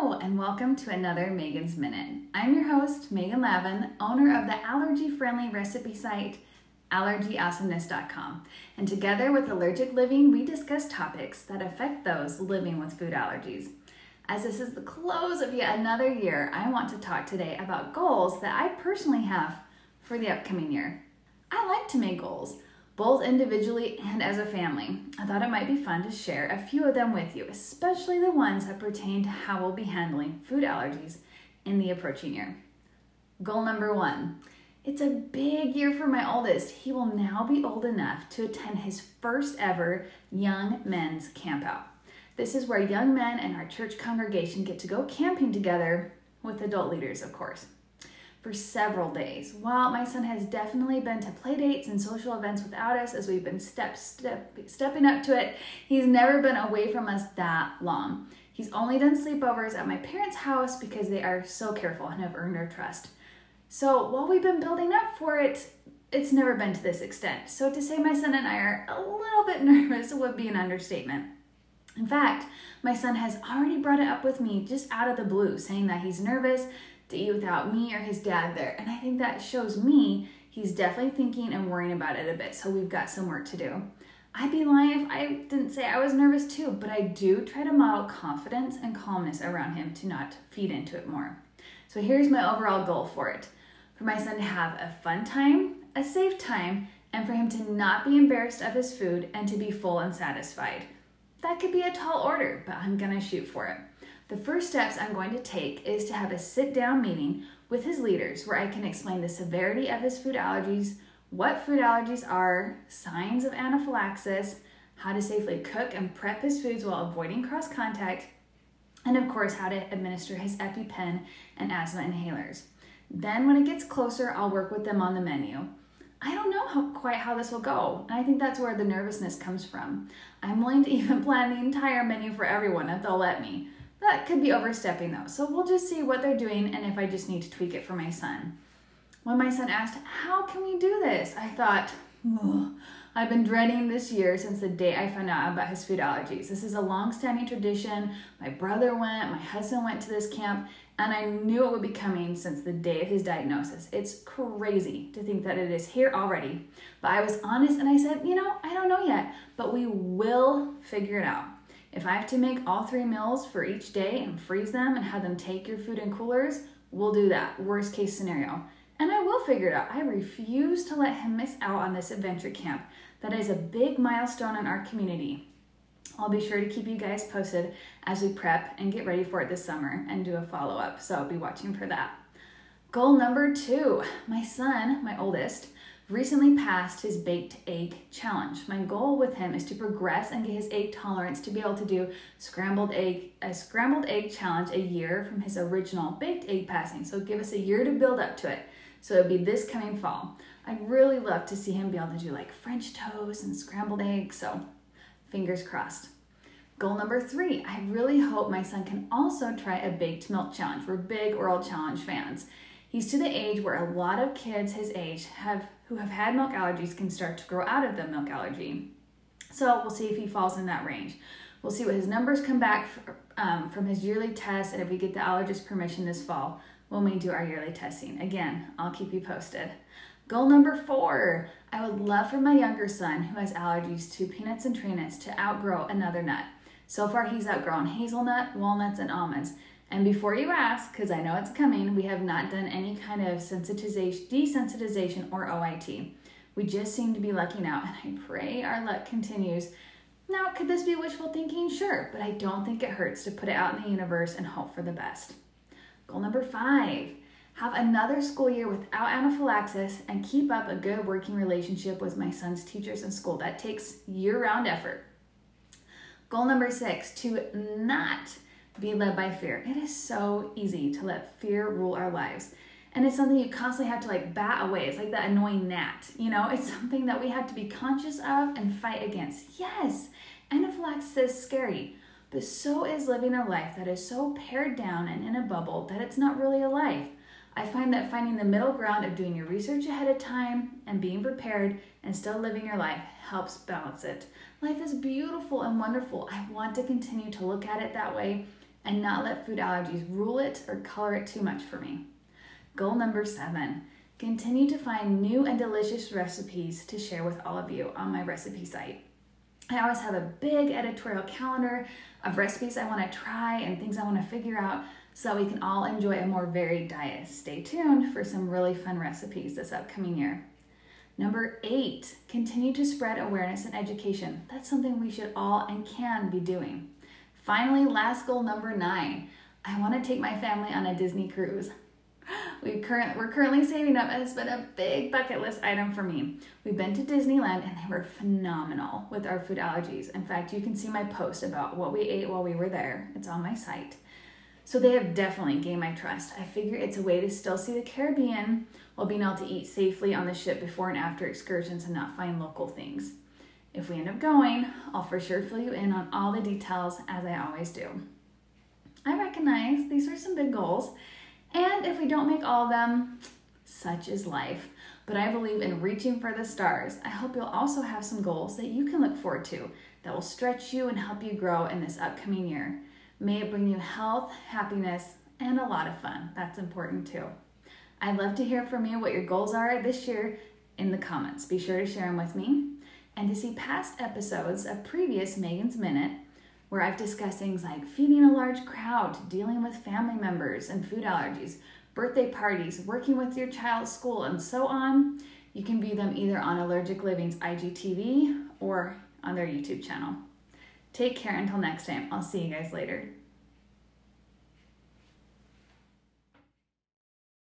Hello, and welcome to another Megan's Minute. I'm your host, Megan Lavin, owner of the allergy-friendly recipe site, allergyawesomeness.com. And together with Allergic Living, we discuss topics that affect those living with food allergies. As this is the close of yet another year, I want to talk today about goals that I personally have for the upcoming year. I like to make goals, both individually and as a family. I thought it might be fun to share a few of them with you, especially the ones that pertain to how we'll be handling food allergies in the approaching year. Goal number 1. It's a big year for my oldest. He will now be old enough to attend his first ever Young Men's Campout. This is where young men and our church congregation get to go camping together with adult leaders, of course, for several days. While my son has definitely been to play dates and social events without us as we've been stepping up to it, he's never been away from us that long. He's only done sleepovers at my parents' house because they are so careful and have earned our trust. So while we've been building up for it, it's never been to this extent. So to say my son and I are a little bit nervous would be an understatement. In fact, my son has already brought it up with me just out of the blue, saying that he's nervous to eat without me or his dad there. And I think that shows me he's definitely thinking and worrying about it a bit, so we've got some work to do. I'd be lying if I didn't say I was nervous too, but I do try to model confidence and calmness around him to not feed into it more. So here's my overall goal for it. For my son to have a fun time, a safe time, and for him to not be embarrassed of his food and to be full and satisfied. That could be a tall order, but I'm gonna shoot for it. The first steps I'm going to take is to have a sit-down meeting with his leaders where I can explain the severity of his food allergies, what food allergies are, signs of anaphylaxis, how to safely cook and prep his foods while avoiding cross-contact, and of course how to administer his EpiPen and asthma inhalers. Then when it gets closer, I'll work with them on the menu. I don't know quite how this will go, and I think that's where the nervousness comes from. I'm willing to even plan the entire menu for everyone if they'll let me. That could be overstepping though, so we'll just see what they're doing and if I just need to tweak it for my son. When my son asked, how can we do this? I thought, I've been dreading this year since the day I found out about his food allergies. This is a long-standing tradition. My brother went, my husband went to this camp, and I knew it would be coming since the day of his diagnosis. It's crazy to think that it is here already. But I was honest and I said, I don't know yet, but we will figure it out. If I have to make all 3 meals for each day and freeze them and have them take your food in coolers, we'll do that, worst case scenario. And I will figure it out. I refuse to let him miss out on this adventure camp. That is a big milestone in our community. I'll be sure to keep you guys posted as we prep and get ready for it this summer and do a follow-up, so I'll be watching for that. Goal number 2, my son, my oldest, recently passed his baked egg challenge. My goal with him is to progress and get his egg tolerance to be able to do a scrambled egg challenge a year from his original baked egg passing. So give us a year to build up to it. So it'll be this coming fall. I'd really love to see him be able to do like French toast and scrambled eggs, so fingers crossed. Goal number 3, I really hope my son can also try a baked milk challenge. We're big oral challenge fans. He's to the age where a lot of kids his age who have had milk allergies can start to grow out of the milk allergy. So we'll see if he falls in that range. We'll see what his numbers come back from his yearly test, and if we get the allergist permission this fall, when we do our yearly testing. Again, I'll keep you posted. Goal number 4, I would love for my younger son who has allergies to peanuts and tree nuts to outgrow another nut. So far he's outgrown hazelnut, walnuts, and almonds. And before you ask, because I know it's coming, we have not done any kind of desensitization or OIT. We just seem to be lucking out, and I pray our luck continues. Now, could this be wishful thinking? Sure, but I don't think it hurts to put it out in the universe and hope for the best. Goal number 5, have another school year without anaphylaxis and keep up a good working relationship with my son's teachers and school. That takes year-round effort. Goal number 6, to not be led by fear. It is so easy to let fear rule our lives. And it's something you constantly have to bat away. It's like that annoying gnat, It's something that we have to be conscious of and fight against. Yes, anaphylaxis is scary, but so is living a life that is so pared down and in a bubble that it's not really a life. I find that finding the middle ground of doing your research ahead of time and being prepared and still living your life helps balance it. Life is beautiful and wonderful. I want to continue to look at it that way and not let food allergies rule it or color it too much for me. Goal number 7, continue to find new and delicious recipes to share with all of you on my recipe site. I always have a big editorial calendar of recipes I want to try and things I want to figure out so that we can all enjoy a more varied diet. Stay tuned for some really fun recipes this upcoming year. Number 8, continue to spread awareness and education. That's something we should all and can be doing. Finally, last goal number 9, I want to take my family on a Disney cruise. We're currently saving up, and it's been a big bucket list item for me. We've been to Disneyland and they were phenomenal with our food allergies. In fact, you can see my post about what we ate while we were there. It's on my site. So they have definitely gained my trust. I figure it's a way to still see the Caribbean while being able to eat safely on the ship before and after excursions and not find local things. If we end up going, I'll for sure fill you in on all the details as I always do. I recognize these are some big goals, and if we don't make all of them, such is life. But I believe in reaching for the stars. I hope you'll also have some goals that you can look forward to that will stretch you and help you grow in this upcoming year. May it bring you health, happiness, and a lot of fun. That's important too. I'd love to hear from you what your goals are this year in the comments. Be sure to share them with me. And to see past episodes of previous Megan's Minute, where I've discussed things like feeding a large crowd, dealing with family members and food allergies, birthday parties, working with your child's school, and so on, you can view them either on Allergic Living's IGTV or on their YouTube channel. Take care until next time. I'll see you guys later.